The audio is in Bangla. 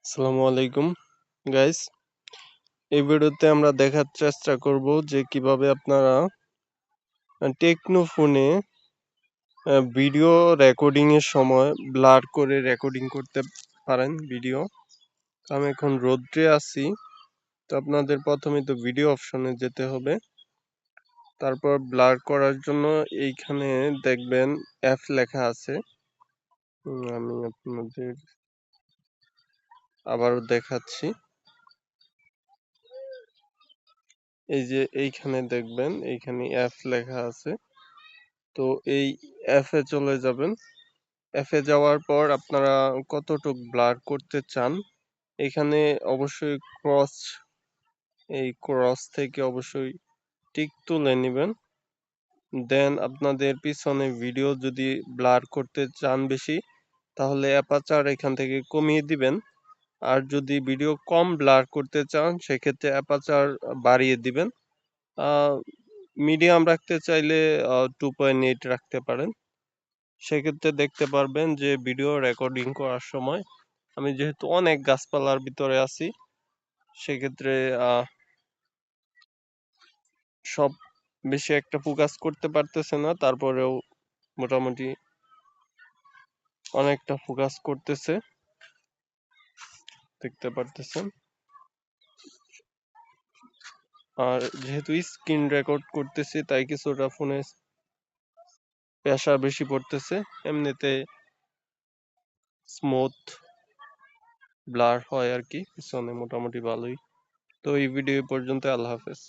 আসসালামু আলাইকুম গাইস। এই ভিডিওতে আমরা দেখার চেষ্টা করব যে কিভাবে আপনারা টেকনো ফোনে ভিডিও রেকর্ডিং এর সময় ব্লার করে রেকর্ডিং করতে পারেন ভিডিও। আমি এখন রোদ্রে আছি, তো আপনাদের প্রথমে তো ভিডিও অপশনে যেতে হবে। তারপর ব্লার করার জন্য এইখানে দেখবেন অ্যাপ লেখা আছে। আমি আপনাদের আবারও দেখাচ্ছি। এই যে এইখানে দেখবেন এইখানে অ্যাপ লেখা আছে, তো এই অ্যাপে চলে যাবেন। অ্যাপে যাওয়ার পর আপনারা কতটুক ব্লার করতে চান এখানে অবশ্যই এই ক্রস থেকে অবশ্যই টিক তুলে নেবেন। দেন আপনাদের পিছনে ভিডিও যদি ব্লার করতে চান বেশি, তাহলে অ্যাপারচার এখান থেকে কমিয়ে দিবেন। আর যদি ভিডিও কম ব্লার করতে চান সেক্ষেত্রে অ্যাপারচার বাড়িয়ে দিবেন। মিডিয়াম রাখতে চাইলে 2.8 রাখতে পারেন। সেক্ষেত্রে দেখতে পারবেন যে ভিডিও রেকর্ডিং করার সময় আমি যেহেতু অনেক গাছপালার ভিতরে আছি, সেক্ষেত্রে সব বেশি একটা ফোকাস করতে পারতেছে না, তারপরেও মোটামুটি অনেকটা ফোকাস করতেছে, দেখতে পারতেছেন। আর যেহেতু স্ক্রিন রেকর্ড করতেছি তাই কিছুটা ফোনে প্রেসার বেশি পড়তেছে, এমনিতে স্মুথ ব্লার হয় আর কি, পিছনে মোটামুটি ভালোই। তো এই ভিডিও পর্যন্ত, আল্লাহ হাফেজ।